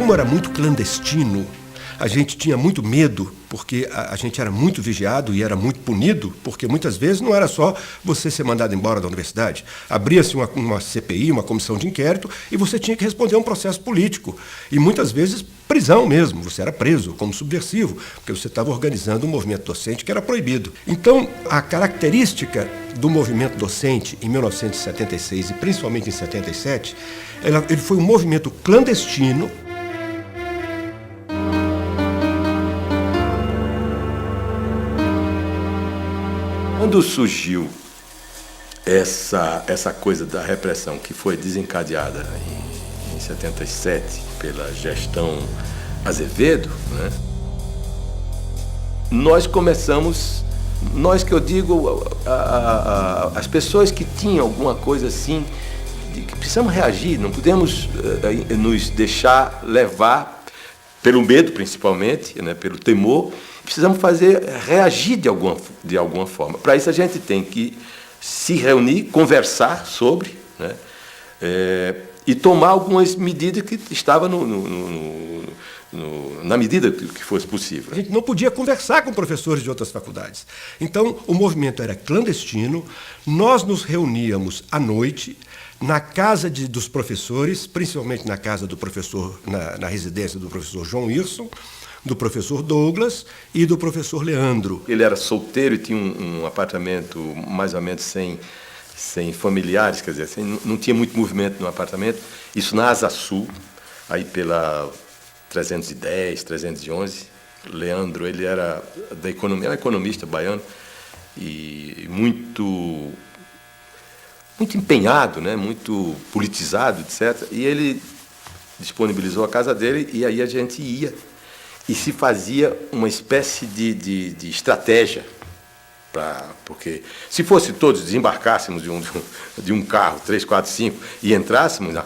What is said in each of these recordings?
como era muito clandestino, a gente tinha muito medo, porque a gente era muito vigiado e era muito punido, porque muitas vezes não era só você ser mandado embora da universidade. Abria-se uma CPI, uma comissão de inquérito, e você tinha que responder a um processo político. E muitas vezes prisão mesmo, você era preso como subversivo, porque você estava organizando um movimento docente que era proibido. Então, a característica do movimento docente em 1976 e principalmente em 77, ele foi um movimento clandestino. Quando surgiu essa coisa da repressão que foi desencadeada em 77 pela gestão Azevedo, né, nós começamos, nós que eu digo, as pessoas que tinham alguma coisa assim, que precisamos reagir, não podemos nos deixar levar pelo medo, principalmente, né, pelo temor. Precisamos reagir de alguma forma. Para isso a gente tem que se reunir, conversar sobre, né, e tomar algumas medidas que estavam na medida que fosse possível. A gente não podia conversar com professores de outras faculdades. Então, o movimento era clandestino, nós nos reuníamos à noite na casa dos professores, principalmente na casa do professor, na residência do professor João Hirson, do professor Douglas e do professor Leandro. Ele era solteiro e tinha um apartamento mais ou menos sem familiares, quer dizer, não tinha muito movimento no apartamento. Isso na Asa Sul, aí pela 310, 311. Leandro, ele era da economia, era um economista baiano e muito empenhado, né, muito politizado, etc. E ele disponibilizou a casa dele e aí a gente ia. E se fazia uma espécie de estratégia, porque se fosse todos desembarcássemos de um carro, 3, 4, 5, e entrássemos,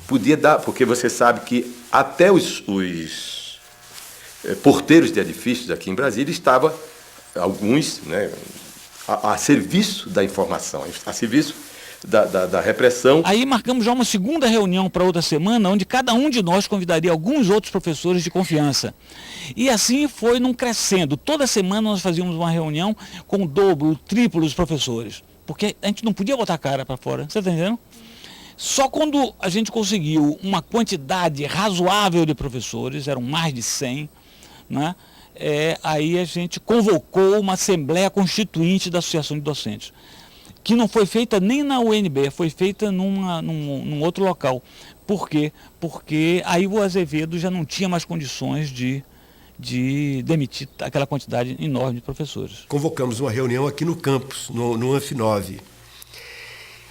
podia dar, porque você sabe que até os porteiros de edifícios aqui em Brasília estavam, alguns, né, a serviço da informação, a serviço da repressão. Aí marcamos já uma segunda reunião para outra semana, onde cada um de nós convidaria alguns outros professores de confiança. E assim foi num crescendo. Toda semana nós fazíamos uma reunião com o dobro, o triplo dos professores. Porque a gente não podia botar a cara para fora, você está entendendo? Só quando a gente conseguiu uma quantidade razoável de professores, eram mais de 100, né? Aí a gente convocou uma Assembleia Constituinte da Associação de Docentes, que não foi feita nem na UNB, foi feita num outro local. Por quê? Porque aí o Azevedo já não tinha mais condições de demitir aquela quantidade enorme de professores. Convocamos uma reunião aqui no campus, no Anf 9.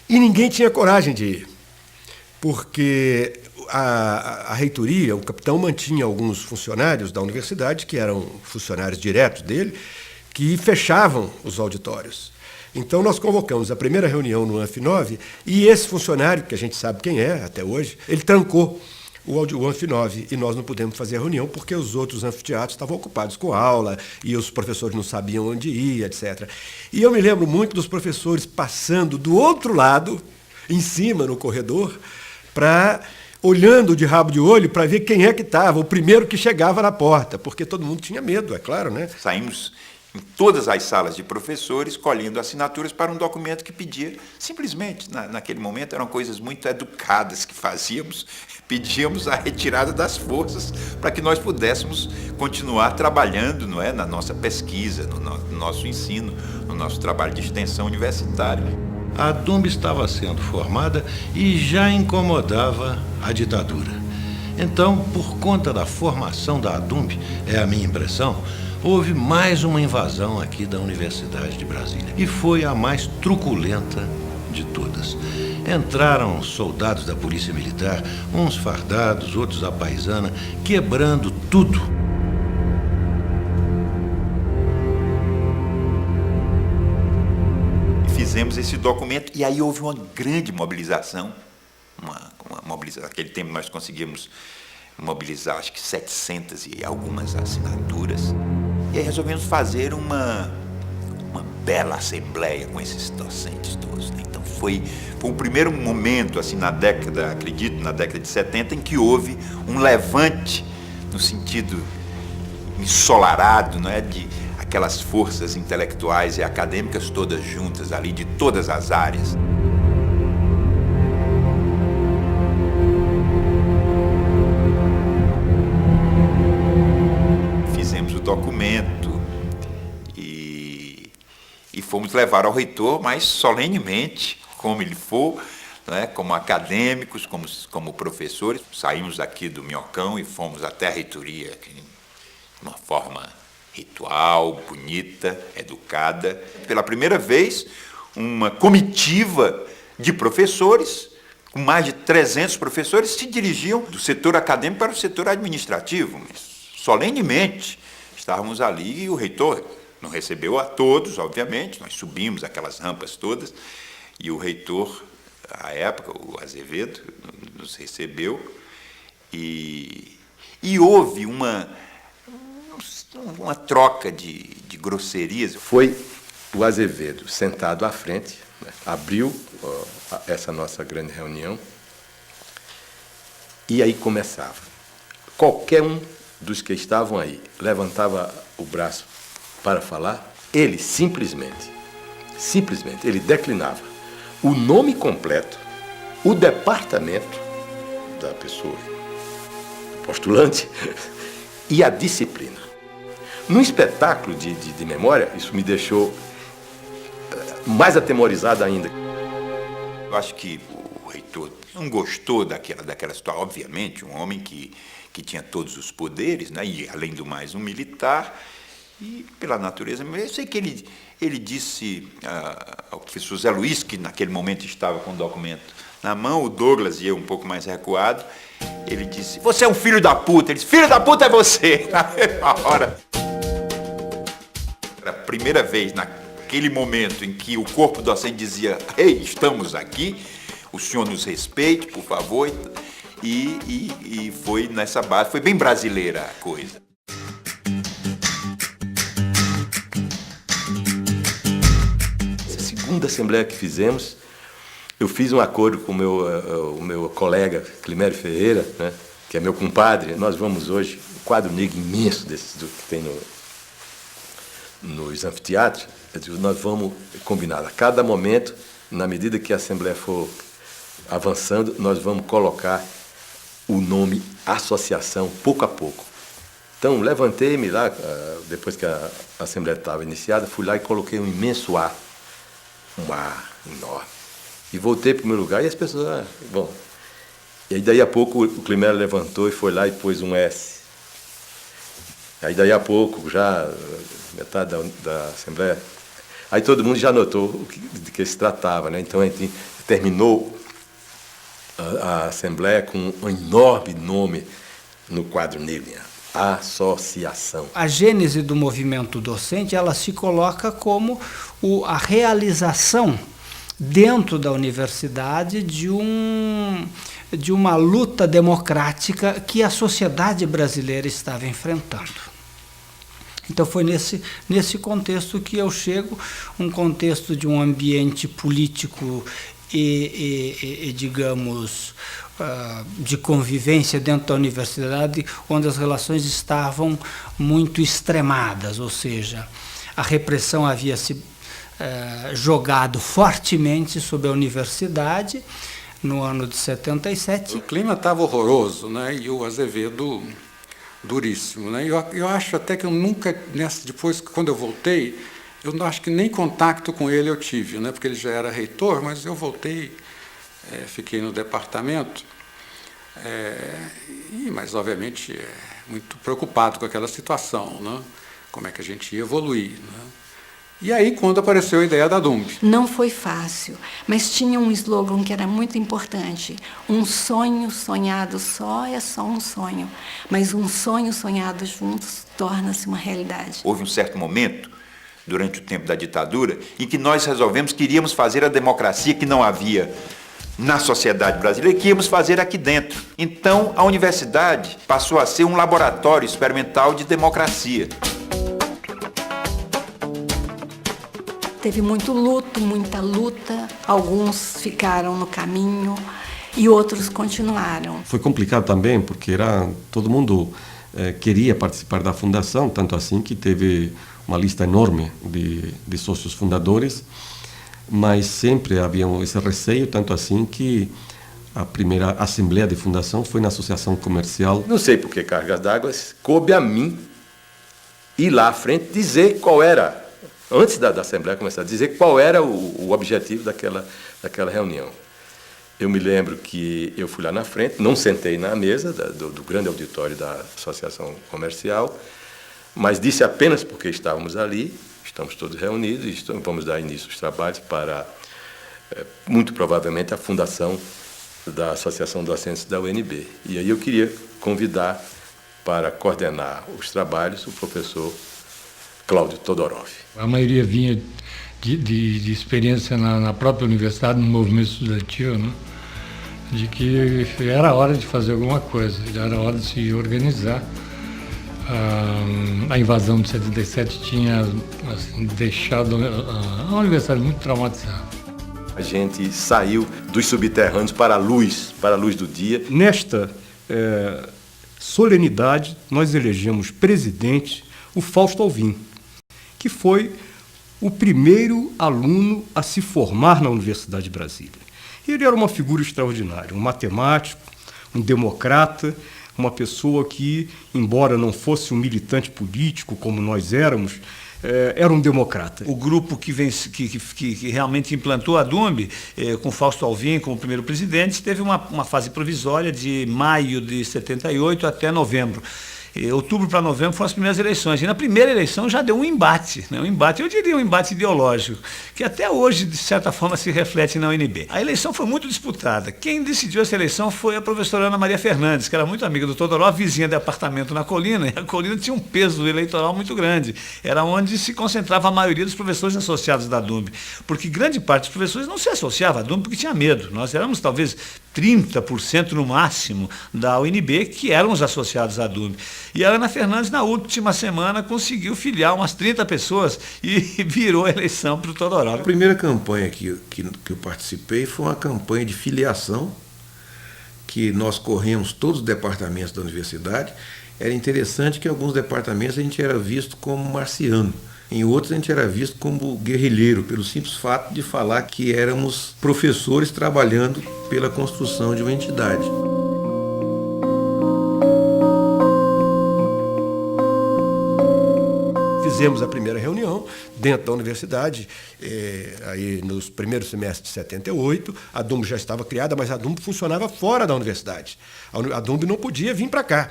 E ninguém tinha coragem de ir, porque a reitoria, o capitão mantinha alguns funcionários da universidade, que eram funcionários diretos dele, que fechavam os auditórios. Então, nós convocamos a primeira reunião no Anf 9 e esse funcionário, que a gente sabe quem é até hoje, ele trancou o Anf 9 e nós não pudemos fazer a reunião porque os outros anfiteatros estavam ocupados com aula e os professores não sabiam onde ir, etc. E eu me lembro muito dos professores passando do outro lado, em cima, no corredor, olhando de rabo de olho para ver quem é que estava, o primeiro que chegava na porta, porque todo mundo tinha medo, é claro, né? Saímos em todas as salas de professores, colhendo assinaturas para um documento que pedia, simplesmente, naquele momento, eram coisas muito educadas que fazíamos, pedíamos a retirada das forças para que nós pudéssemos continuar trabalhando, não é, na nossa pesquisa, no nosso ensino, no nosso trabalho de extensão universitária. A ADUNB estava sendo formada e já incomodava a ditadura. Então, por conta da formação da ADUNB, é a minha impressão, houve mais uma invasão aqui da Universidade de Brasília. E foi a mais truculenta de todas. Entraram soldados da Polícia Militar, uns fardados, outros à paisana, quebrando tudo. Fizemos esse documento e aí houve uma grande mobilização. Uma mobilização. Naquele tempo nós conseguimos mobilizar, acho que 700 e algumas assinaturas. E aí resolvemos fazer uma bela assembleia com esses docentes todos, né? Então foi o primeiro momento, assim, na década de 70, em que houve um levante no sentido ensolarado, não é, de aquelas forças intelectuais e acadêmicas todas juntas ali, de todas as áreas. Fizemos o documento e fomos levar ao reitor, mas solenemente, como ele for, né, como acadêmicos, como professores. Saímos daqui do Minhocão e fomos até a reitoria, de uma forma ritual, bonita, educada. Pela primeira vez, uma comitiva de professores, com mais de 300 professores, se dirigiam do setor acadêmico para o setor administrativo. Mas, solenemente, estávamos ali e o reitor não recebeu a todos, obviamente, nós subimos aquelas rampas todas, e o reitor, à época, o Azevedo, nos recebeu, e houve uma troca de grosserias. Foi o Azevedo sentado à frente, né, abriu essa nossa grande reunião, e aí começava. Qualquer um dos que estavam aí levantava o braço para falar, ele simplesmente, ele declinava o nome completo, o departamento da pessoa postulante e a disciplina. Num espetáculo de memória, isso me deixou mais atemorizado ainda. Eu acho que o reitor não gostou daquela situação. Obviamente, um homem que tinha todos os poderes, né, e, além do mais, um militar, e pela natureza. Eu sei que ele disse ao professor Zé Luiz, que naquele momento estava com o documento na mão, o Douglas e eu um pouco mais recuado, ele disse: "Você é um filho da puta." Ele disse: "Filho da puta é você." Na mesma hora. Era a primeira vez, naquele momento em que o corpo docente dizia: "Ei, estamos aqui, o senhor nos respeite, por favor." E foi nessa base, foi bem brasileira a coisa. Segunda assembleia que fizemos, eu fiz um acordo com o meu colega Climério Ferreira, né, que é meu compadre. Nós vamos hoje, um quadro negro imenso desses que tem nos anfiteatros, nós vamos combinar a cada momento, na medida que a assembleia for avançando, nós vamos colocar o nome associação pouco a pouco. Então, levantei-me lá, depois que a assembleia estava iniciada, fui lá e coloquei um imenso A, um A enorme. E voltei para o meu lugar e as pessoas, bom. E aí, daí a pouco, o Climério levantou e foi lá e pôs um S. Aí, daí a pouco, já metade da assembleia, aí todo mundo já notou de que se tratava, né? Então, a gente terminou a assembleia com um enorme nome no quadro negro, associação. A gênese do movimento docente, ela se coloca como a realização dentro da universidade de uma luta democrática que a sociedade brasileira estava enfrentando. Então foi nesse contexto que eu chego, um contexto de um ambiente político e digamos, de convivência dentro da universidade, onde as relações estavam muito extremadas, ou seja, a repressão havia se jogado fortemente sobre a universidade no ano de 77. O clima estava horroroso, né? E o Azevedo duríssimo, né? Eu acho até que eu nunca, depois, quando eu voltei, eu não acho que nem contato com ele eu tive, né? Porque ele já era reitor, mas eu voltei, fiquei no departamento, mas obviamente muito preocupado com aquela situação, né? Como é que a gente ia evoluir, né? E aí, quando apareceu a ideia da DUMB. Não foi fácil, mas tinha um slogan que era muito importante. Um sonho sonhado só é só um sonho, mas um sonho sonhado juntos torna-se uma realidade. Houve um certo momento, durante o tempo da ditadura, em que nós resolvemos que iríamos fazer a democracia que não havia na sociedade brasileira, que íamos fazer aqui dentro. Então, a universidade passou a ser um laboratório experimental de democracia. Teve muito luto, muita luta. Alguns ficaram no caminho e outros continuaram. Foi complicado também, porque todo mundo queria participar da fundação, tanto assim que teve uma lista enorme de sócios fundadores, mas sempre havia esse receio, tanto assim que a primeira assembleia de fundação foi na Associação Comercial. Não sei por que cargas d'água, coube a mim ir lá à frente dizer qual era, antes da Assembleia começar, dizer qual era o objetivo daquela reunião. Eu me lembro que eu fui lá na frente, não sentei na mesa do grande auditório da Associação Comercial, mas disse apenas porque estávamos ali, estamos todos reunidos e vamos dar início aos trabalhos para, muito provavelmente, a fundação da Associação Docentes da UNB. E aí eu queria convidar para coordenar os trabalhos o professor Cláudio Todorov. A maioria vinha de experiência na própria universidade, no movimento estudantil, né? De que era hora de fazer alguma coisa, era hora de se organizar. A invasão de 77 tinha assim, deixado a universidade muito traumatizada. A gente saiu dos subterrâneos para a luz do dia. Nesta solenidade, nós elegemos presidente o Fausto Alvim, que foi o primeiro aluno a se formar na Universidade de Brasília. Ele era uma figura extraordinária, um matemático, um democrata, uma pessoa que, embora não fosse um militante político como nós éramos, era um democrata. O grupo que realmente implantou a DUMB, com Fausto Alvim como primeiro presidente, teve uma fase provisória de maio de 78 até novembro. Outubro para novembro foram as primeiras eleições. E na primeira eleição já deu um embate, né? Eu diria um embate ideológico, que até hoje, de certa forma, se reflete na UNB. A eleição foi muito disputada. Quem decidiu essa eleição foi a professora Ana Maria Fernandes, que era muito amiga do Todorov, vizinha de apartamento na Colina, e a Colina tinha um peso eleitoral muito grande. Era onde se concentrava a maioria dos professores associados da DUMB, porque grande parte dos professores não se associava à DUMB porque tinha medo. Nós éramos talvez 30% no máximo da UNB que éramos associados à DUMB. E a Ana Fernandes, na última semana, conseguiu filiar umas 30 pessoas e virou a eleição para o Todorov. A primeira campanha que eu participei foi uma campanha de filiação, que nós corremos todos os departamentos da universidade. Era interessante que em alguns departamentos a gente era visto como marciano. Em outros a gente era visto como guerrilheiro, pelo simples fato de falar que éramos professores trabalhando pela construção de uma entidade. Fizemos a primeira reunião dentro da universidade, aí nos primeiros semestres de 78, a DUMB já estava criada, mas a DUMB funcionava fora da universidade. A DUMB não podia vir para cá,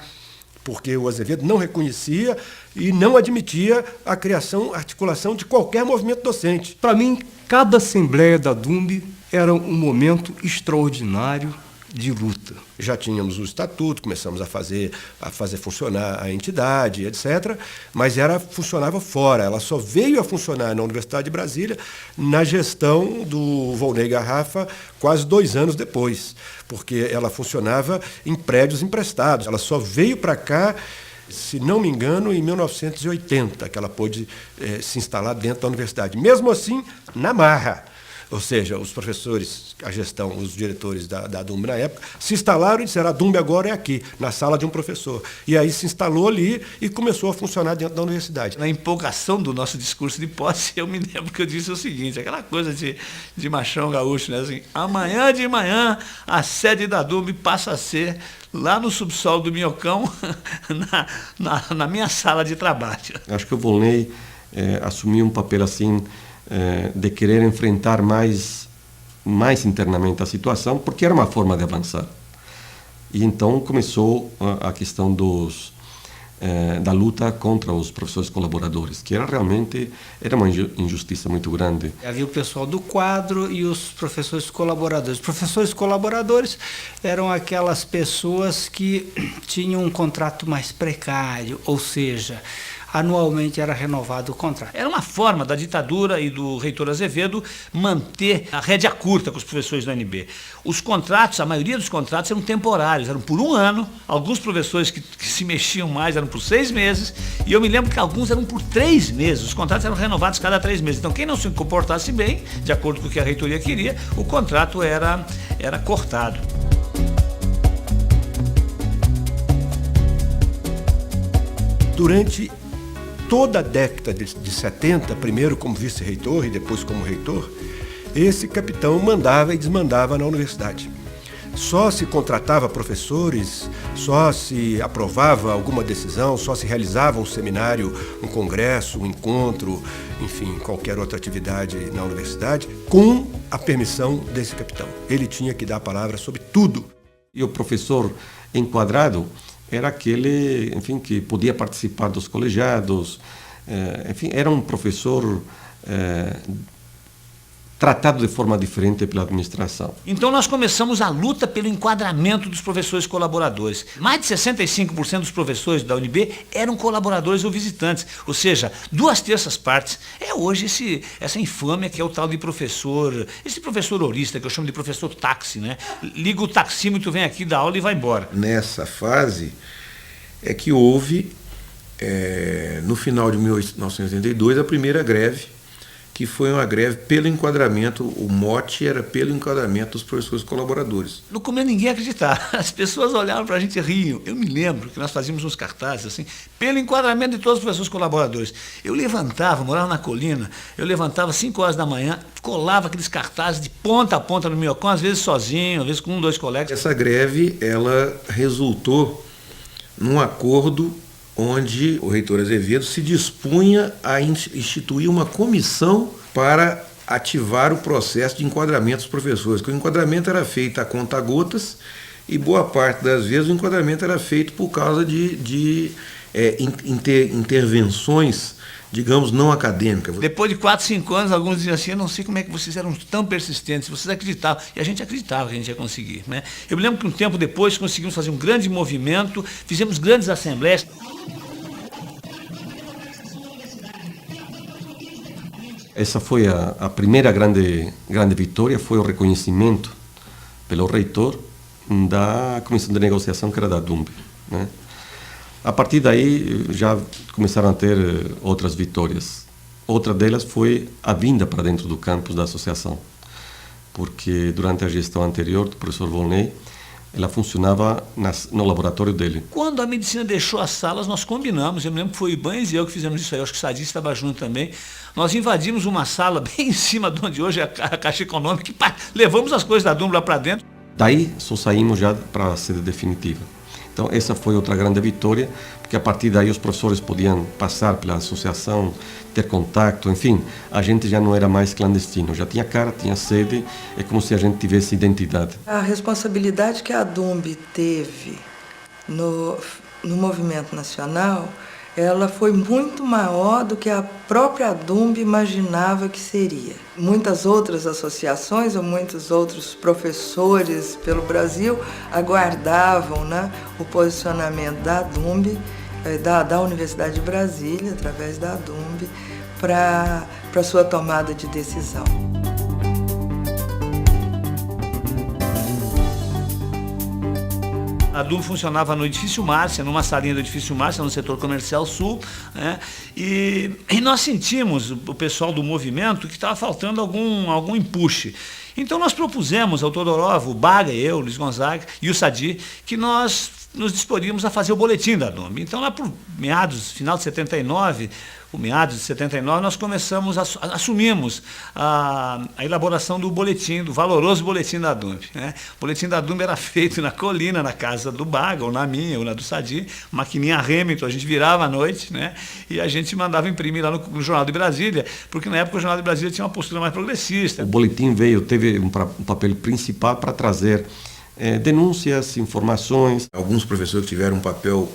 porque o Azevedo não reconhecia e não admitia a articulação de qualquer movimento docente. Para mim, cada assembleia da DUMB era um momento extraordinário de luta. Já tínhamos o estatuto, começamos a fazer funcionar a entidade, etc., mas funcionava fora. Ela só veio a funcionar na Universidade de Brasília na gestão do Volney Garrafa quase 2 anos depois, porque ela funcionava em prédios emprestados. Ela só veio para cá, se não me engano, em 1980, que ela pôde se instalar dentro da universidade. Mesmo assim, na marra. Ou seja, os professores, a gestão, os diretores da DUMB na época, se instalaram e disseram, a DUMB agora é aqui, na sala de um professor. E aí se instalou ali e começou a funcionar dentro da universidade. Na empolgação do nosso discurso de posse, eu me lembro que eu disse o seguinte, aquela coisa de machão gaúcho, né? Assim, amanhã de manhã, a sede da DUMB passa a ser lá no subsolo do Minhocão, na minha sala de trabalho. Acho que o Volney assumiu um papel assim, de querer enfrentar mais internamente a situação, porque era uma forma de avançar. E então começou a questão da luta contra os professores colaboradores, que realmente era uma injustiça muito grande. Havia o pessoal do quadro e os professores colaboradores. Os professores colaboradores eram aquelas pessoas que tinham um contrato mais precário, ou seja, anualmente era renovado o contrato. Era uma forma da ditadura e do reitor Azevedo manter a rédea curta com os professores da UNB. Os contratos, a maioria dos contratos eram temporários, eram por 1 ano, alguns professores que se mexiam mais eram por 6 meses, e eu me lembro que alguns eram por 3 meses, os contratos eram renovados cada 3 meses. Então quem não se comportasse bem, de acordo com o que a reitoria queria, o contrato era cortado. Durante toda a década de 70, primeiro como vice-reitor e depois como reitor, esse capitão mandava e desmandava na universidade. Só se contratava professores, só se aprovava alguma decisão, só se realizava um seminário, um congresso, um encontro, enfim, qualquer outra atividade na universidade, com a permissão desse capitão. Ele tinha que dar a palavra sobre tudo. E o professor enquadrado era aquele, enfim, que podia participar dos colegiados, enfim, era um professor tratado de forma diferente pela administração. Então nós começamos a luta pelo enquadramento dos professores colaboradores. Mais de 65% dos professores da UNB eram colaboradores ou visitantes, ou seja, 2/3 partes. É hoje essa infâmia que é o tal de professor, esse professor horista que eu chamo de professor táxi, né? Liga o taxímetro, vem aqui, dá aula e vai embora. Nessa fase é que houve, no final de 1982, a primeira greve, que foi uma greve pelo enquadramento, o mote era pelo enquadramento dos professores colaboradores. No começo ninguém acreditava, as pessoas olhavam para a gente e riam. Eu me lembro que nós fazíamos uns cartazes assim, pelo enquadramento de todos os professores colaboradores. Eu levantava, morava na colina, eu levantava às 5 horas da manhã, colava aqueles cartazes de ponta a ponta no minhocão, às vezes sozinho, às vezes com 1, 2 colegas. Essa greve, ela resultou num acordo onde o reitor Azevedo se dispunha a instituir uma comissão para ativar o processo de enquadramento dos professores, porque o enquadramento era feito a conta-gotas e boa parte das vezes o enquadramento era feito por causa de intervenções, digamos, não acadêmicas. Depois de 4, 5 anos, alguns diziam assim, eu não sei como é que vocês eram tão persistentes, vocês acreditavam, e a gente acreditava que a gente ia conseguir, né? Eu me lembro que um tempo depois conseguimos fazer um grande movimento, fizemos grandes assembleias. Essa foi a primeira grande vitória, foi o reconhecimento pelo reitor da comissão de negociação que era da DUMB, né? A partir daí já começaram a ter outras vitórias. Outra delas foi a vinda para dentro do campus da associação, porque durante a gestão anterior do professor Volney, ela funcionava no laboratório dele. Quando a medicina deixou as salas, nós combinamos, eu me lembro que foi o Ibanez e eu que fizemos isso aí, eu acho que o Sadi estava junto também. Nós invadimos uma sala bem em cima de onde hoje é a Caixa Econômica e levamos as coisas da DUMB lá para dentro. Daí só saímos já para a sede definitiva. Então essa foi outra grande vitória, porque a partir daí os professores podiam passar pela associação, ter contato, enfim, a gente já não era mais clandestino, já tinha cara, tinha sede, é como se a gente tivesse identidade. A responsabilidade que a DUMB teve no movimento nacional, ela foi muito maior do que a própria DUMB imaginava que seria. Muitas outras associações ou muitos outros professores pelo Brasil aguardavam, né, o posicionamento da DUMB, da Universidade de Brasília, através da DUMB, para sua tomada de decisão. A DUMB funcionava no edifício Márcia, numa salinha do edifício Márcia, no setor comercial sul, né? E nós sentimos, o pessoal do movimento, que estava faltando algum empuxe. Então nós propusemos ao Todorov, o Baga, eu, o Luiz Gonzaga e o Sadi, que nós nos disporíamos a fazer o boletim da DUMB. Então lá por final de 79, nós começamos, assumimos a elaboração do boletim, do valoroso boletim da DUMB, né? O boletim da DUMB era feito na colina, na casa do Baga, ou na minha, ou na do Sadi, maquininha Remington, a gente virava à noite, né? E a gente mandava imprimir lá no Jornal de Brasília, porque na época o Jornal de Brasília tinha uma postura mais progressista. O boletim teve um papel principal para trazer denúncias, informações. Alguns professores tiveram um papel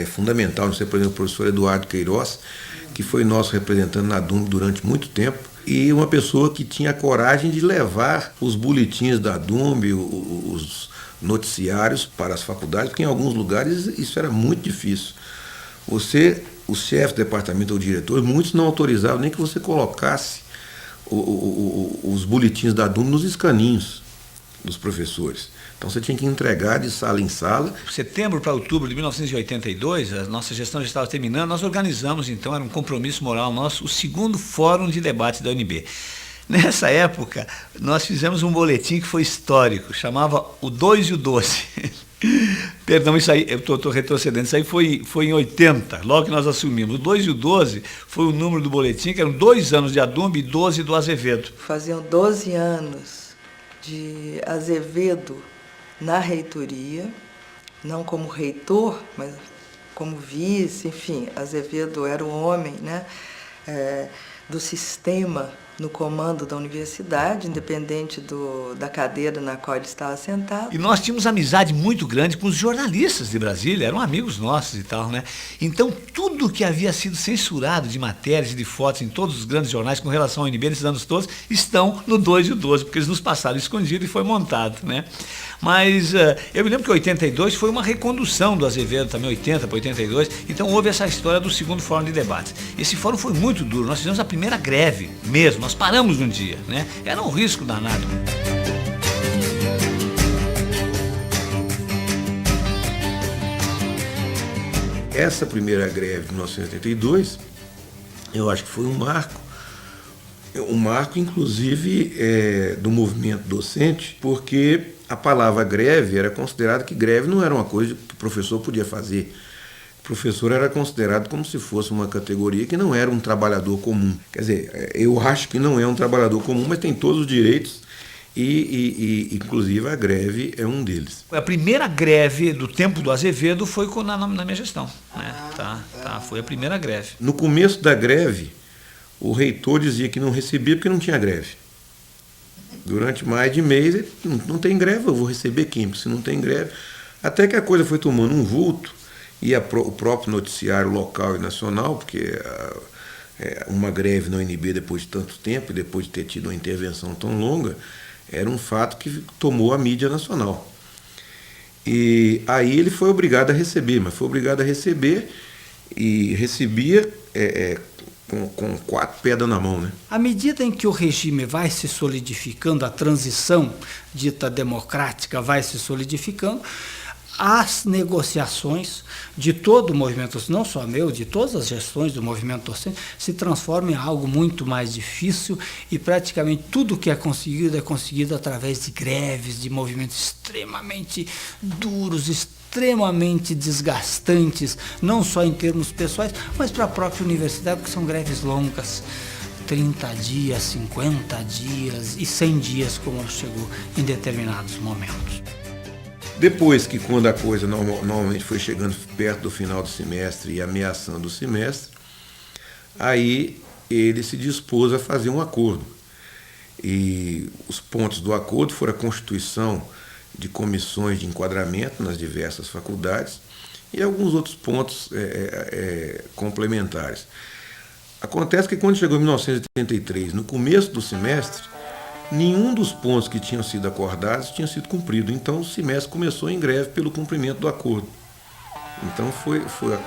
fundamental, não sei, por exemplo, o professor Eduardo Queiroz, que foi nosso representante na DUMB durante muito tempo, e uma pessoa que tinha a coragem de levar os boletins da DUMB, os noticiários para as faculdades, porque em alguns lugares isso era muito difícil. Você os chefes de departamento ou diretores, muitos não autorizavam nem que você colocasse os boletins da DUMB nos escaninhos dos professores. Então você tinha que entregar de sala em sala. Setembro para outubro de 1982, a nossa gestão já estava terminando, nós organizamos então, era um compromisso moral nosso, o segundo fórum de debate da UNB. Nessa época, nós fizemos um boletim que foi histórico, chamava o 2 e o 12. Perdão, isso aí, eu estou retrocedendo, isso aí foi em 80, logo que nós assumimos. O 2 e o 12 foi o número do boletim, que eram 2 anos de Adumbe e 12 do Azevedo. Faziam 12 anos de Azevedo na reitoria, não como reitor, mas como vice, enfim, Azevedo era o homem, né, do sistema no comando da universidade, independente da cadeira na qual ele estava sentado. E nós tínhamos amizade muito grande com os jornalistas de Brasília, eram amigos nossos e tal, né? Então, tudo que havia sido censurado de matérias e de fotos em todos os grandes jornais com relação ao UNB nesses anos todos, estão no 2 e o 12, porque eles nos passaram escondido e foi montado, né? Mas eu me lembro que 82 foi uma recondução do Azevedo, também 80 para 82, então houve essa história do segundo fórum de debates. Esse fórum foi muito duro, nós fizemos a primeira greve mesmo, nós paramos um dia, né? Era um risco danado. Essa primeira greve de 1982, eu acho que foi um marco inclusive do movimento docente, porque a palavra greve era considerada que greve não era uma coisa que o professor podia fazer. O professor era considerado como se fosse uma categoria que não era um trabalhador comum. Quer dizer, eu acho que não é um trabalhador comum, mas tem todos os direitos e inclusive a greve é um deles. A primeira greve do tempo do Azevedo foi na minha gestão, né? Foi a primeira greve. No começo da greve, o reitor dizia que não recebia porque não tinha greve. Durante mais de mês, não tem greve, eu vou receber quem? Porque se não tem greve. Até que a coisa foi tomando um vulto, e o próprio noticiário local e nacional, porque uma greve na UNB depois de tanto tempo, e depois de ter tido uma intervenção tão longa, era um fato que tomou a mídia nacional. E aí ele foi obrigado a receber, mas foi obrigado a receber e recebia com 4 pedras na mão, né? À medida em que o regime vai se solidificando, a transição dita democrática vai se solidificando, as negociações de todo o movimento docente, não só meu, de todas as gestões do movimento docente, se transformam em algo muito mais difícil e praticamente tudo que é conseguido através de greves, de movimentos extremamente duros, extremamente desgastantes, não só em termos pessoais, mas para a própria universidade, porque são greves longas, 30 dias, 50 dias e 100 dias, como chegou em determinados momentos. Depois que, quando a coisa normalmente foi chegando perto do final do semestre e ameaçando o semestre, aí ele se dispôs a fazer um acordo. E os pontos do acordo foram a constituição de comissões de enquadramento nas diversas faculdades e alguns outros pontos complementares. Acontece que quando chegou em 1983, no começo do semestre, nenhum dos pontos que tinham sido acordados tinha sido cumprido. Então o semestre começou em greve pelo cumprimento do acordo. Então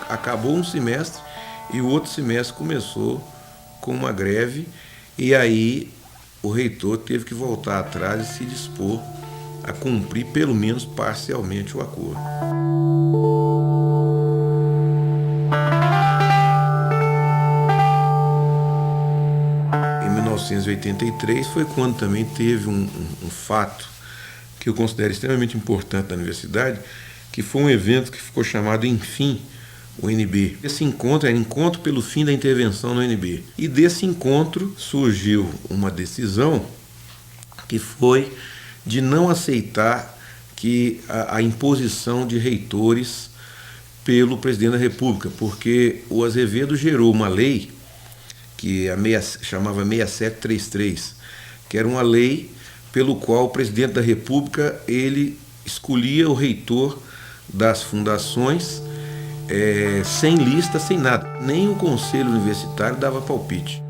acabou um semestre e o outro semestre começou com uma greve e aí o reitor teve que voltar atrás e se dispor a cumprir pelo menos parcialmente o acordo. Em 1983 foi quando também teve um fato que eu considero extremamente importante na universidade, que foi um evento que ficou chamado Enfim, o UNB. Esse encontro era Encontro pelo Fim da Intervenção no UNB. E desse encontro surgiu uma decisão que foi de não aceitar que a imposição de reitores pelo presidente da República, porque o Azevedo gerou uma lei que chamava 6733, que era uma lei pelo qual o presidente da República ele escolhia o reitor das fundações sem lista, sem nada. Nem o conselho universitário dava palpite.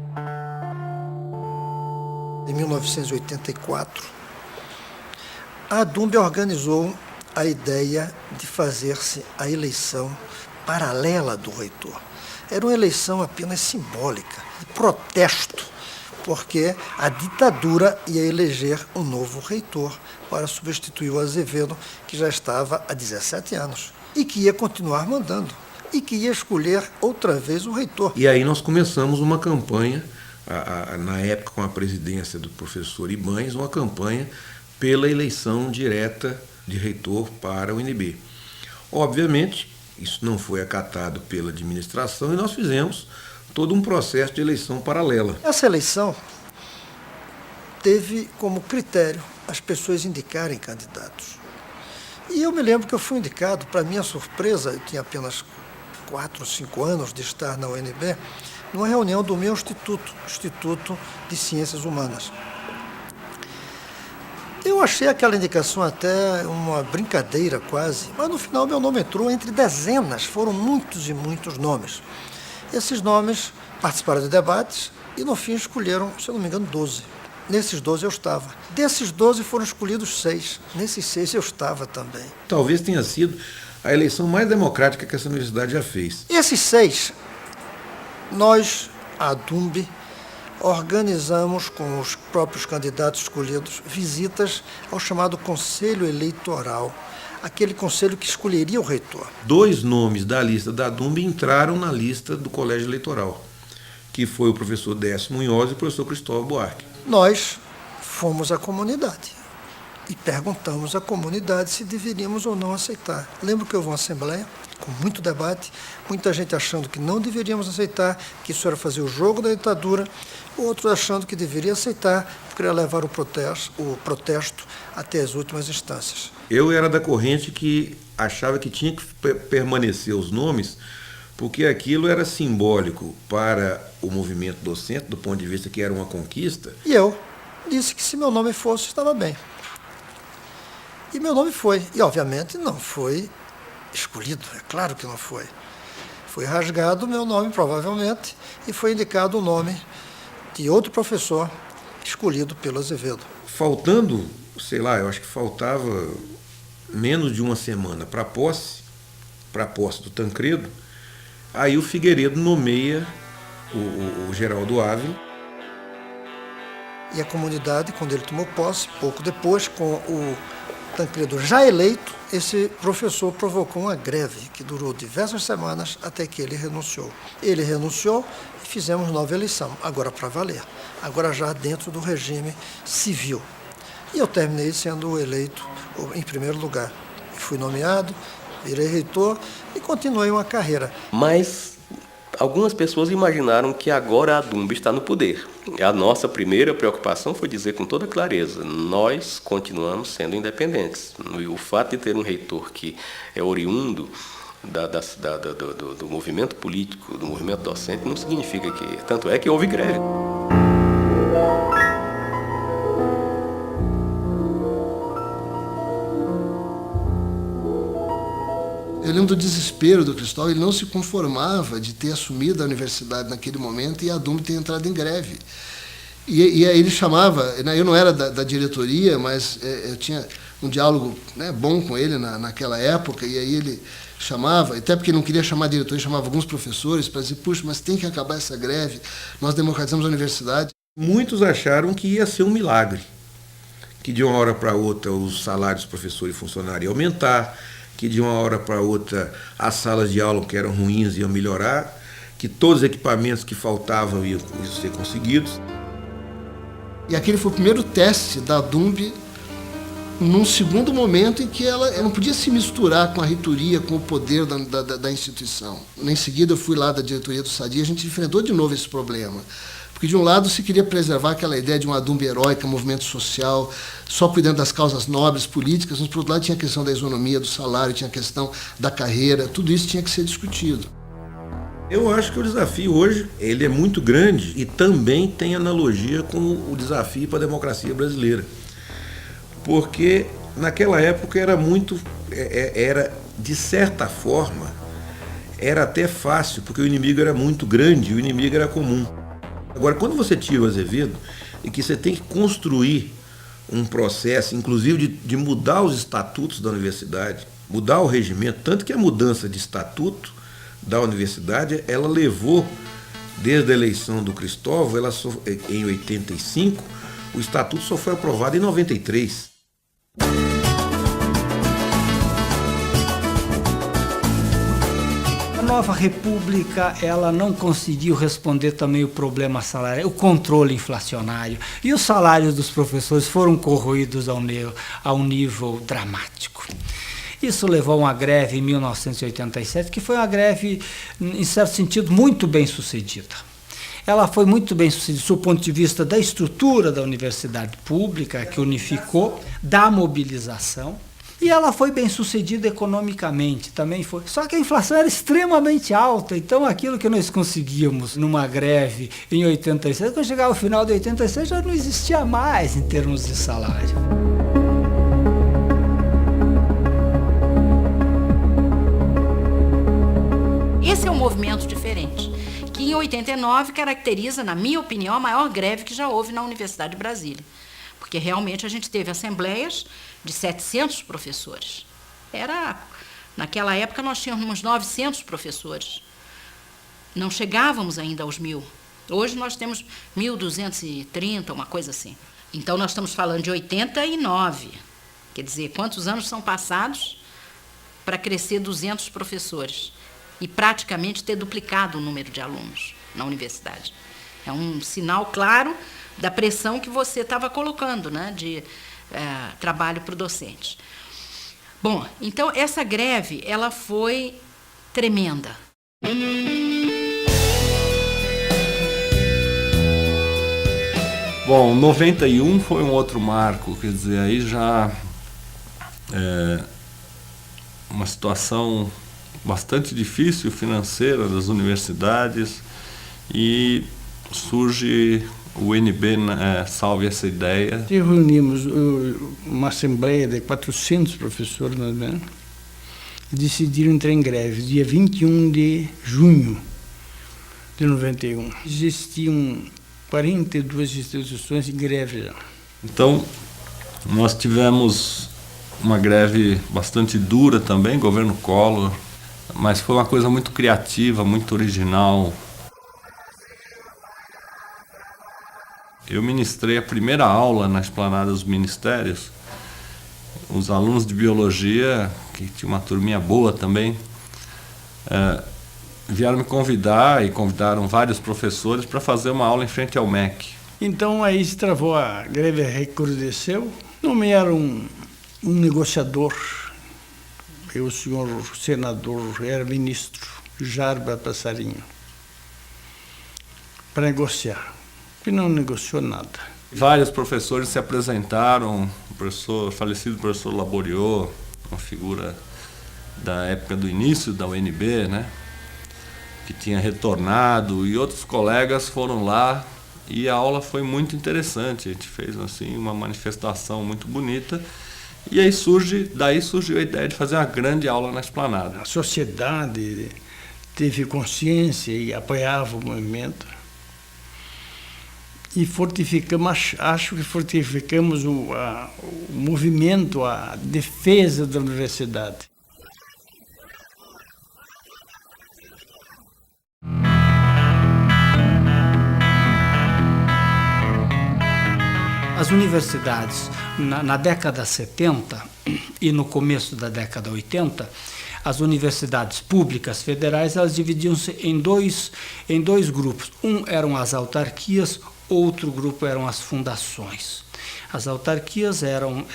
Em 1984, a Adumbe organizou a ideia de fazer-se a eleição paralela do reitor. era uma eleição apenas simbólica, de protesto, porque a ditadura ia eleger um novo reitor para substituir o Azevedo, que já estava há 17 anos, e que ia continuar mandando, e que ia escolher outra vez o reitor. E aí nós começamos uma campanha, na época com a presidência do professor Ibanes, uma campanha pela eleição direta de reitor para o UNB. Obviamente, isso não foi acatado pela administração e nós fizemos todo um processo de eleição paralela. Essa eleição teve como critério as pessoas indicarem candidatos. E eu me lembro que eu fui indicado, para minha surpresa, eu tinha apenas 4 ou 5 anos de estar na UNB, numa reunião do meu Instituto de Ciências Humanas. Eu achei aquela indicação até uma brincadeira quase, mas no final meu nome entrou entre dezenas, foram muitos e muitos nomes. Esses nomes participaram de debates e no fim escolheram, se eu não me engano, 12. Nesses 12 eu estava. Desses 12 foram escolhidos 6. Nesses 6 eu estava também. Talvez tenha sido a eleição mais democrática que essa universidade já fez. Esses 6, nós, a ADUMB, organizamos com os próprios candidatos escolhidos visitas ao chamado Conselho Eleitoral, aquele conselho que escolheria o reitor. 2 nomes da lista da ADUMB entraram na lista do Colégio Eleitoral, que foi o professor Décio Munhoz e o professor Cristóvão Buarque. Nós fomos à comunidade e perguntamos à comunidade se deveríamos ou não aceitar. Lembro que houve uma assembleia com muito debate, muita gente achando que não deveríamos aceitar, que isso era fazer o jogo da ditadura, outros achando que deveria aceitar, porque ia levar o protesto até as últimas instâncias. Eu era da corrente que achava que tinha que permanecer os nomes, porque aquilo era simbólico para o movimento docente, do ponto de vista que era uma conquista. E eu disse que se meu nome fosse, estava bem. E meu nome foi. E, obviamente, não foi escolhido, é claro que não foi. Foi rasgado o meu nome, provavelmente, e foi indicado o nome de outro professor escolhido pelo Azevedo. Faltando, sei lá, eu acho que faltava menos de uma semana para a posse do Tancredo, aí o Figueiredo nomeia o Geraldo Ávila. E a comunidade, quando ele tomou posse, pouco depois, com o Tancredo já eleito, esse professor provocou uma greve que durou diversas semanas até que ele renunciou. Ele renunciou e fizemos nova eleição, agora para valer, agora já dentro do regime civil. E eu terminei sendo eleito em primeiro lugar. Fui nomeado, virei reitor e continuei uma carreira. Mas algumas pessoas imaginaram que agora a ADUMB está no poder. A nossa primeira preocupação foi dizer com toda clareza, nós continuamos sendo independentes. O fato de ter um reitor que é oriundo do movimento político, do movimento docente, não significa que... Tanto é que houve greve. Eu lembro do desespero do Cristóvão, ele não se conformava de ter assumido a universidade naquele momento e a ADUMB ter entrado em greve. E aí ele chamava, eu não era da diretoria, mas eu tinha um diálogo, né, bom com ele naquela época, e aí ele chamava, até porque ele não queria chamar a diretoria, chamava alguns professores para dizer, puxa, mas tem que acabar essa greve, nós democratizamos a universidade. Muitos acharam que ia ser um milagre, que de uma hora para outra os salários dos professores e funcionários iam aumentar, que de uma hora para outra as salas de aula que eram ruins iam melhorar, que todos os equipamentos que faltavam iam ser conseguidos. E aquele foi o primeiro teste da ADUMB num segundo momento em que ela não podia se misturar com a reitoria, com o poder da instituição. Em seguida eu fui lá da diretoria do SADI e a gente enfrentou de novo esse problema. Porque de um lado se queria preservar aquela ideia de uma ADUMB heróica, movimento social, só cuidando das causas nobres, políticas, mas por outro lado tinha a questão da isonomia, do salário, tinha a questão da carreira, tudo isso tinha que ser discutido. Eu acho que o desafio hoje ele é muito grande e também tem analogia com o desafio para a democracia brasileira. Porque naquela época era de certa forma, era até fácil, porque o inimigo era muito grande, o inimigo era comum. Agora, quando você tira o Azevedo, e que você tem que construir um processo, inclusive de mudar os estatutos da universidade, mudar o regimento, tanto que a mudança de estatuto da universidade, ela levou, desde a eleição do Cristóvão, em 85, o estatuto só foi aprovado em 93. A nova república, ela não conseguiu responder também o problema salarial, o controle inflacionário, e os salários dos professores foram corroídos a um nível dramático. Isso levou a uma greve em 1987, que foi uma greve, em certo sentido, muito bem sucedida. Ela foi muito bem sucedida do ponto de vista da estrutura da universidade pública, que unificou, da mobilização, e ela foi bem sucedida economicamente, também foi. Só que a inflação era extremamente alta, então aquilo que nós conseguíamos numa greve em 86, quando chegava ao final de 86, já não existia mais em termos de salário. Esse é um movimento diferente, que em 89 caracteriza, na minha opinião, a maior greve que já houve na Universidade de Brasília. Porque realmente a gente teve assembleias de 700 professores. Naquela época nós tínhamos 900 professores. Não chegávamos ainda aos 1.000. Hoje nós temos 1.230, uma coisa assim. Então nós estamos falando de 89. Quer dizer, quantos anos são passados para crescer 200 professores? E praticamente ter duplicado o número de alunos na universidade. É um sinal claro da pressão que você estava colocando, né, de trabalho para o docente. Bom, então essa greve, ela foi tremenda. Bom, 91 foi um outro marco, quer dizer, aí já uma situação bastante difícil financeira das universidades, e surge o UNB, Salve Essa Ideia. Reunimos uma assembleia de 400 professores, e decidiram entrar em greve, dia 21 de junho de 91. Existiam 42 instituições em greve já. Então, nós tivemos uma greve bastante dura também, governo Collor, mas foi uma coisa muito criativa, muito original. Eu ministrei a primeira aula na esplanada dos ministérios. Os alunos de biologia, que tinha uma turminha boa também, vieram me convidar, e convidaram vários professores para fazer uma aula em frente ao MEC. Então aí se travou, a greve recrudesceu, nomearam um negociador. O senhor senador era ministro, Jarba Passarinho, para negociar, e não negociou nada. Vários professores se apresentaram, o falecido professor Laboriot, uma figura da época do início da UNB, né, que tinha retornado, e outros colegas foram lá, e a aula foi muito interessante. A gente fez assim uma manifestação muito bonita. E aí daí surgiu a ideia de fazer uma grande aula na esplanada. A sociedade teve consciência e apoiava o movimento. E acho que fortificamos o movimento, a defesa da universidade. As universidades, na década 70 e no começo da década 80, as universidades públicas federais, elas dividiam-se em dois grupos. Um eram as autarquias, outro grupo eram as fundações. As autarquias eram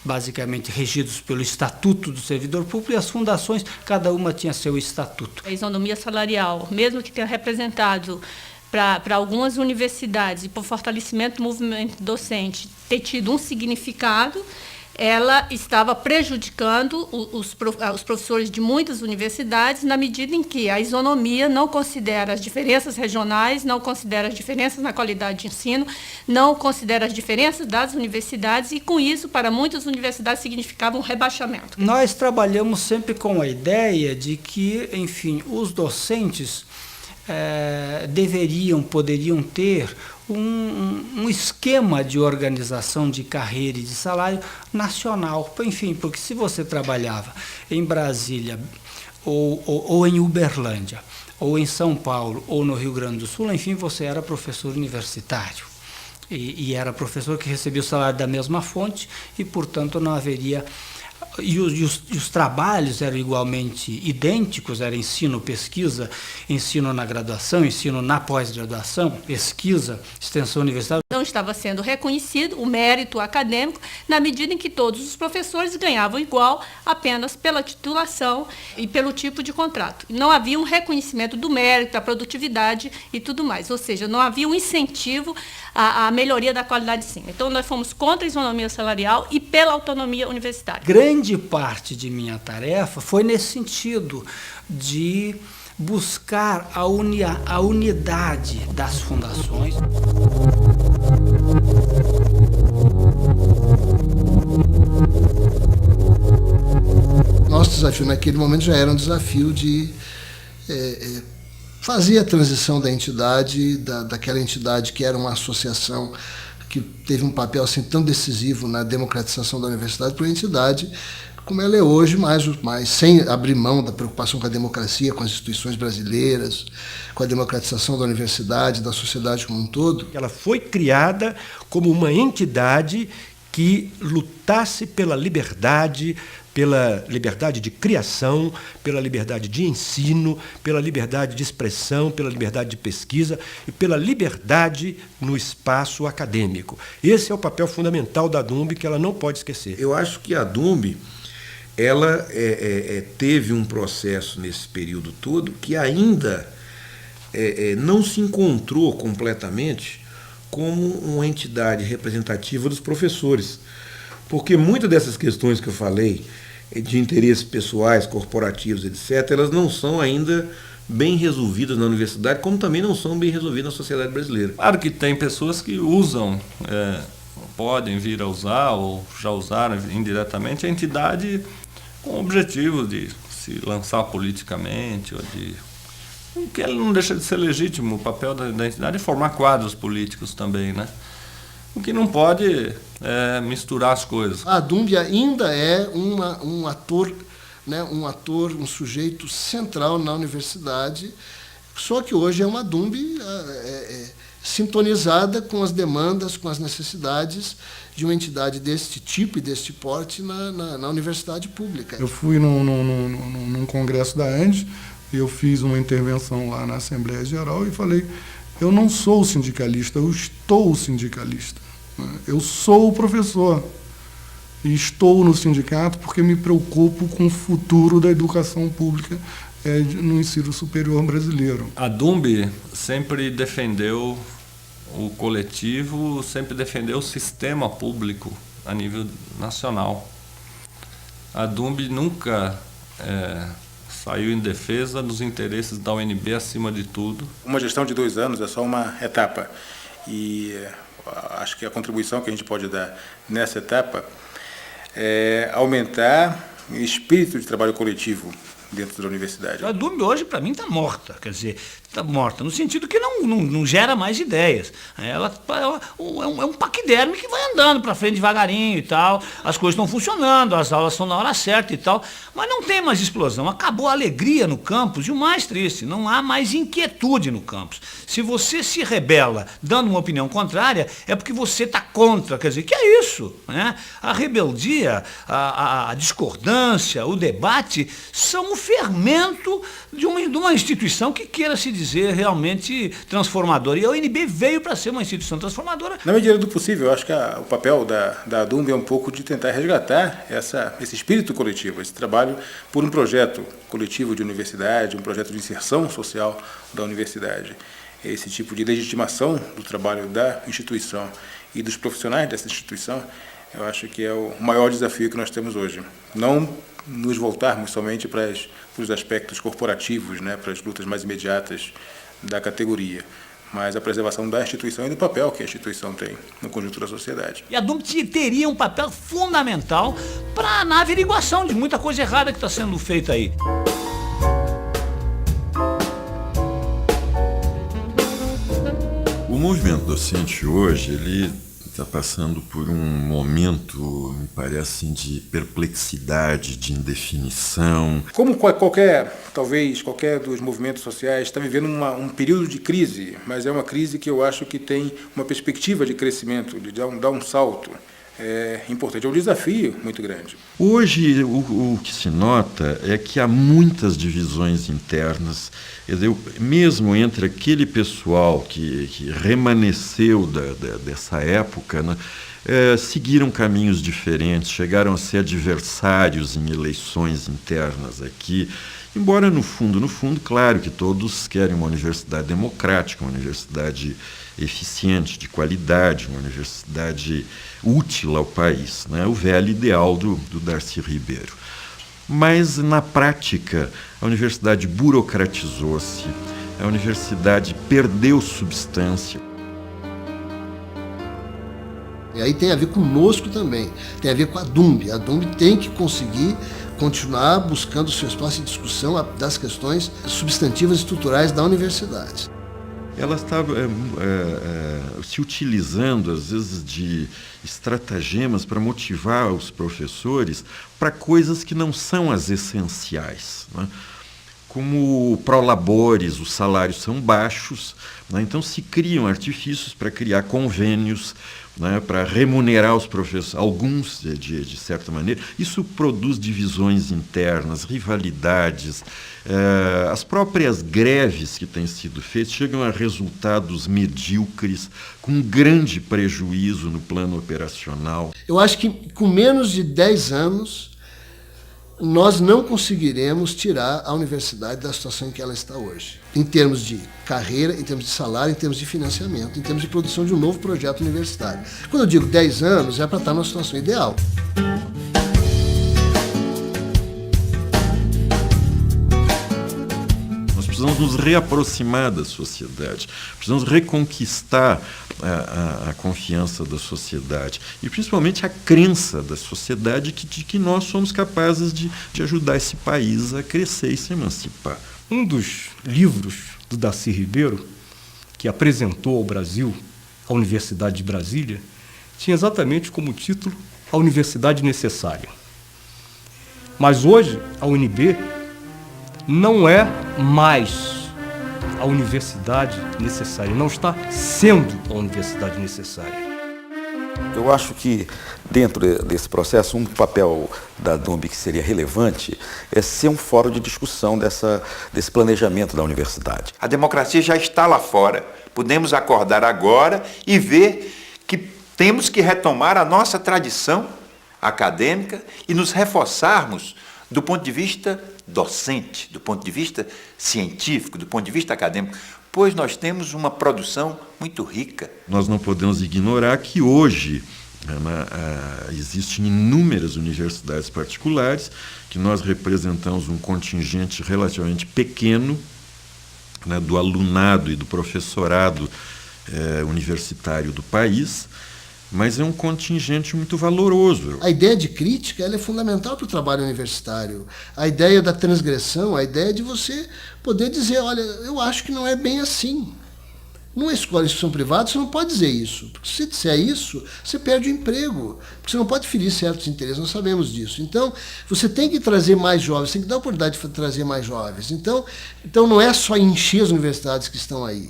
basicamente regidos pelo Estatuto do Servidor Público, e as fundações, cada uma tinha seu estatuto. A isonomia salarial, mesmo que tenha representado para algumas universidades e para o fortalecimento do movimento docente ter tido um significado, ela estava prejudicando os professores de muitas universidades, na medida em que a isonomia não considera as diferenças regionais, não considera as diferenças na qualidade de ensino, não considera as diferenças das universidades, e com isso, para muitas universidades, significava um rebaixamento. Nós trabalhamos sempre com a ideia de que, enfim, os docentes poderiam ter um esquema de organização de carreira e de salário nacional. Enfim, porque se você trabalhava em Brasília ou em Uberlândia, ou em São Paulo, ou no Rio Grande do Sul, enfim, você era professor universitário. E era professor que recebia o salário da mesma fonte e, portanto, não haveria... E os trabalhos eram igualmente idênticos, era ensino, pesquisa, ensino na graduação, ensino na pós-graduação, pesquisa, extensão universitária. Não estava sendo reconhecido o mérito acadêmico na medida em que todos os professores ganhavam igual apenas pela titulação e pelo tipo de contrato. Não havia um reconhecimento do mérito, da produtividade e tudo mais, ou seja, não havia um incentivo à melhoria da qualidade de ensino. Então, nós fomos contra a isonomia salarial e pela autonomia universitária. Grande parte de minha tarefa foi nesse sentido, de buscar a unidade das fundações. Nosso desafio naquele momento já era um desafio de fazer a transição da entidade, daquela entidade que era uma associação que teve um papel assim, tão decisivo na democratização da universidade, para uma entidade como ela é hoje, mais sem abrir mão da preocupação com a democracia, com as instituições brasileiras, com a democratização da universidade, da sociedade como um todo. Ela foi criada como uma entidade que lutasse pela liberdade de criação, pela liberdade de ensino, pela liberdade de expressão, pela liberdade de pesquisa e pela liberdade no espaço acadêmico. Esse é o papel fundamental da DUMB que ela não pode esquecer. Eu acho que a DUMB ela teve um processo nesse período todo que ainda não se encontrou completamente como uma entidade representativa dos professores. Porque muitas dessas questões que eu falei, de interesses pessoais, corporativos, etc., elas não são ainda bem resolvidas na universidade, como também não são bem resolvidas na sociedade brasileira. Claro que tem pessoas que usam, podem vir a usar ou já usaram indiretamente a entidade com o objetivo de se lançar politicamente, ou de... O que ela não deixa de ser legítimo, o papel da entidade é formar quadros políticos também, né? O que não pode misturar as coisas. A DUMB ainda é um ator, né, um sujeito central na universidade, só que hoje é uma DUMB sintonizada com as demandas, com as necessidades de uma entidade deste tipo e deste porte na universidade pública. Eu fui num congresso da ANDE, eu fiz uma intervenção lá na Assembleia Geral e falei, eu não sou sindicalista, eu estou sindicalista. Eu sou professor e estou no sindicato porque me preocupo com o futuro da educação pública no ensino superior brasileiro. A DUMB sempre defendeu o coletivo, sempre defendeu o sistema público a nível nacional. A DUMB nunca saiu em defesa dos interesses da UNB acima de tudo. Uma gestão de 2 anos é só uma etapa e acho que a contribuição que a gente pode dar nessa etapa é aumentar o espírito de trabalho coletivo dentro da universidade. A DUMB hoje, para mim, está morta. Quer dizer, está morta no sentido que não gera mais ideias. Ela é um paquiderme que vai andando para frente devagarinho e tal. As coisas estão funcionando, as aulas estão na hora certa e tal. Mas não tem mais explosão. Acabou a alegria no campus e o mais triste, não há mais inquietude no campus. Se você se rebela dando uma opinião contrária, é porque você está contra. Quer dizer, que é isso? Né? A rebeldia, a discordância, o debate são o fermento de uma instituição que queira se dizer realmente transformadora. E a UNB veio para ser uma instituição transformadora. Na medida do possível, eu acho que o papel da DUMB é um pouco de tentar resgatar esse espírito coletivo, esse trabalho por um projeto coletivo de universidade, um projeto de inserção social da universidade. Esse tipo de legitimação do trabalho da instituição e dos profissionais dessa instituição, eu acho que é o maior desafio que nós temos hoje. Não nos voltarmos somente para os aspectos corporativos, né, para as lutas mais imediatas da categoria, mas a preservação da instituição e do papel que a instituição tem no conjunto da sociedade. E a DUMB teria um papel fundamental na averiguação de muita coisa errada que está sendo feita aí. O movimento docente hoje, ele está passando por um momento, me parece, de perplexidade, de indefinição. Como talvez qualquer dos movimentos sociais está vivendo um período de crise, mas é uma crise que eu acho que tem uma perspectiva de crescimento, de dar um salto. É importante, é um desafio muito grande. Hoje, o que se nota é que há muitas divisões internas, quer dizer, mesmo entre aquele pessoal que remanesceu dessa época, né, seguiram caminhos diferentes, chegaram a ser adversários em eleições internas aqui, embora no fundo, claro que todos querem uma universidade democrática, uma universidade eficiente, de qualidade, uma universidade útil ao país, né? O velho ideal do Darcy Ribeiro. Mas, na prática, a universidade burocratizou-se, a universidade perdeu substância. E aí tem a ver conosco também, tem a ver com a DUMB. A DUMB tem que conseguir continuar buscando o seu espaço de discussão das questões substantivas e estruturais da universidade. Ela estava se utilizando, às vezes, de estratagemas para motivar os professores para coisas que não são as essenciais, né? Como prolabores, os salários são baixos, né? Então se criam artifícios para criar convênios, né, para remunerar os professores, alguns de certa maneira. Isso produz divisões internas, rivalidades. As próprias greves que têm sido feitas chegam a resultados medíocres, com grande prejuízo no plano operacional. Eu acho que com menos de 10 anos, nós não conseguiremos tirar a universidade da situação em que ela está hoje. Em termos de carreira, em termos de salário, em termos de financiamento, em termos de produção de um novo projeto universitário. Quando eu digo 10 anos, é para estar numa situação ideal. Nós precisamos nos reaproximar da sociedade, precisamos reconquistar a confiança da sociedade e principalmente a crença da sociedade de que nós somos capazes de ajudar esse país a crescer e se emancipar. Um dos livros do Darcy Ribeiro, que apresentou ao Brasil a Universidade de Brasília, tinha exatamente como título A Universidade Necessária. Mas hoje a UNB não é mais a universidade necessária, não está sendo a universidade necessária. Eu acho que dentro desse processo, um papel da DUMB que seria relevante é ser um fórum de discussão desse planejamento da universidade. A democracia já está lá fora, podemos acordar agora e ver que temos que retomar a nossa tradição acadêmica e nos reforçarmos do ponto de vista docente, do ponto de vista científico, do ponto de vista acadêmico, pois nós temos uma produção muito rica. Nós não podemos ignorar que hoje existem inúmeras universidades particulares, que nós representamos um contingente relativamente pequeno, né, do alunado e do professorado universitário do país, mas é um contingente muito valoroso. A ideia de crítica ela é fundamental para o trabalho universitário. A ideia da transgressão, a ideia de você poder dizer, olha, eu acho que não é bem assim. Numa escola de instituição privada, você não pode dizer isso. Porque se você disser isso, você perde o emprego. Porque você não pode ferir certos interesses, nós sabemos disso. Então, você tem que trazer mais jovens, tem que dar a oportunidade de trazer mais jovens. Então não é só encher as universidades que estão aí.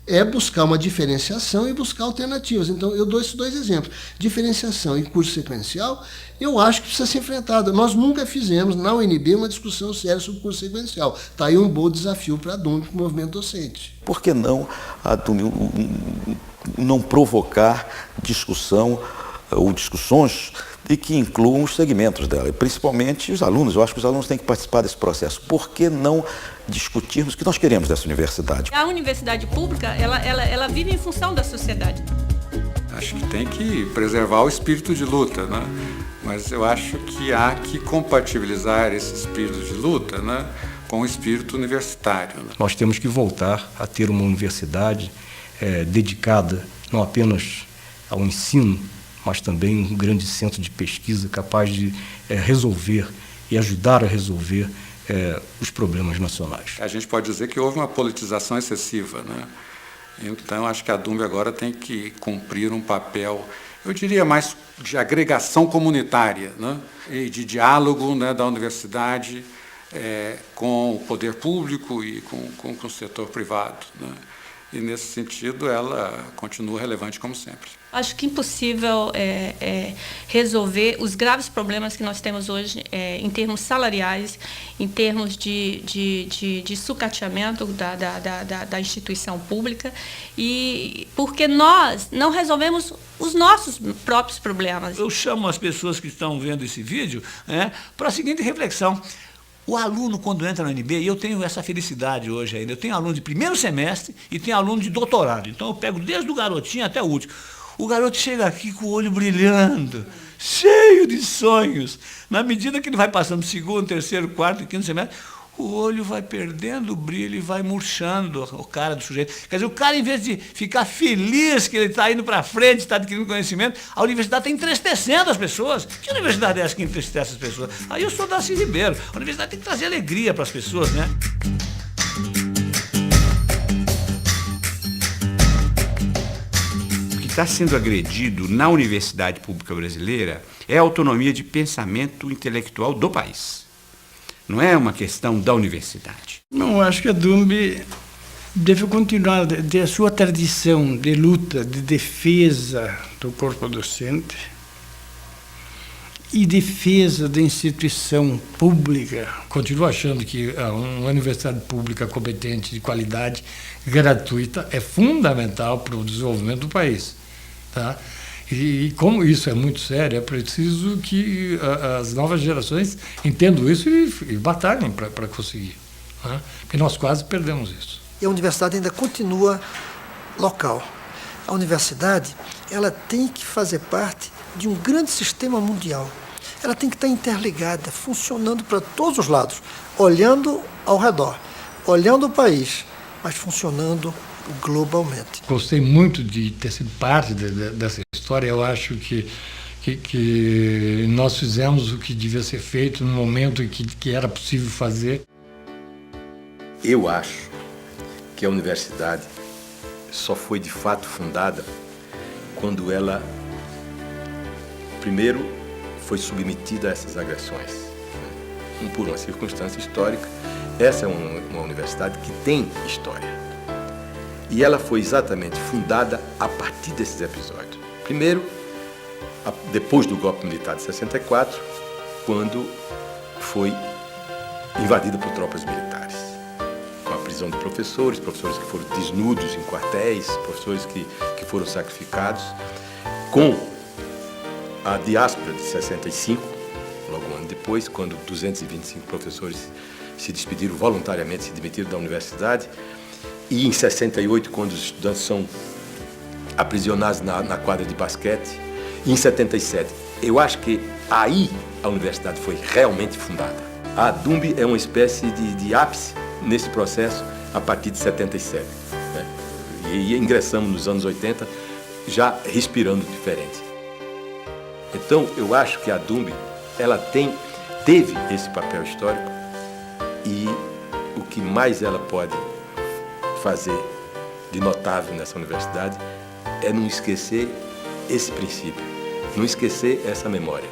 É buscar uma diferenciação e buscar alternativas. Então, eu dou esses dois exemplos. Diferenciação e curso sequencial, eu acho que precisa ser enfrentada. Nós nunca fizemos, na UNB, uma discussão séria sobre curso sequencial. Está aí um bom desafio para a DUMB, para o movimento docente. Por que não a DUMB não provocar discussão ou discussões e que incluam os segmentos dela, principalmente os alunos? Eu acho que os alunos têm que participar desse processo. Por que não discutirmos o que nós queremos dessa universidade? A universidade pública, ela vive em função da sociedade. Acho que tem que preservar o espírito de luta, né? Mas eu acho que há que compatibilizar esse espírito de luta, né, com o espírito universitário. Né? Nós temos que voltar a ter uma universidade dedicada não apenas ao ensino, mas também um grande centro de pesquisa capaz de resolver e ajudar a resolver os problemas nacionais. A gente pode dizer que houve uma politização excessiva, né? Então, acho que a ADUNB agora tem que cumprir um papel, eu diria, mais de agregação comunitária, né? E de diálogo, né, da universidade com o poder público e com o setor privado, né? E, nesse sentido, ela continua relevante como sempre. Acho que é impossível resolver os graves problemas que nós temos hoje em termos salariais, em termos de sucateamento da instituição pública, e porque nós não resolvemos os nossos próprios problemas. Eu chamo as pessoas que estão vendo esse vídeo para a seguinte reflexão. O aluno, quando entra na UNB, e eu tenho essa felicidade hoje ainda, eu tenho aluno de primeiro semestre e tenho aluno de doutorado. Então eu pego desde o garotinho até o último. O garoto chega aqui com o olho brilhando, cheio de sonhos. Na medida que ele vai passando do segundo, terceiro, quarto e quinto semestre, o olho vai perdendo o brilho e vai murchando o cara do sujeito. Quer dizer, o cara, em vez de ficar feliz que ele está indo para frente, está adquirindo conhecimento, a universidade está entristecendo as pessoas. Que universidade é essa que entristece as pessoas? Aí eu sou Darcy Ribeiro. A universidade tem que trazer alegria para as pessoas, né? O que está sendo agredido na universidade pública brasileira é a autonomia de pensamento intelectual do país. Não é uma questão da universidade. Não, acho que a ADUNB deve continuar de sua tradição de luta, de defesa do corpo docente e defesa da instituição pública. Continuo achando que uma universidade pública competente, de qualidade, gratuita, é fundamental para o desenvolvimento do país. Tá? E como isso é muito sério, é preciso que as novas gerações entendam isso e batalhem para conseguir. Né? Porque nós quase perdemos isso. E a universidade ainda continua local. A universidade, ela tem que fazer parte de um grande sistema mundial. Ela tem que estar interligada, funcionando para todos os lados, olhando ao redor, olhando o país, mas funcionando globalmente. Gostei muito de ter sido parte dessa história. Eu acho que nós fizemos o que devia ser feito no momento em que era possível fazer. Eu acho que a universidade só foi de fato fundada quando ela, primeiro, foi submetida a essas agressões, né? Por uma circunstância histórica. Essa é uma universidade que tem história. E ela foi exatamente fundada a partir desses episódios. Primeiro, depois do golpe militar de 64, quando foi invadida por tropas militares. Com a prisão de professores que foram desnudos em quartéis, professores que foram sacrificados. Com a diáspora de 65, logo um ano depois, quando 225 professores se despediram voluntariamente, se demitiram da universidade. E em 68, quando os estudantes são aprisionados na quadra de basquete. E em 77. Eu acho que aí a universidade foi realmente fundada. A ADUNB é uma espécie de ápice nesse processo a partir de 77. Né? E ingressamos nos anos 80 já respirando diferente. Então, eu acho que a ADUNB ela teve esse papel histórico e o que mais ela pode fazer de notável nessa universidade é não esquecer esse princípio, não esquecer essa memória.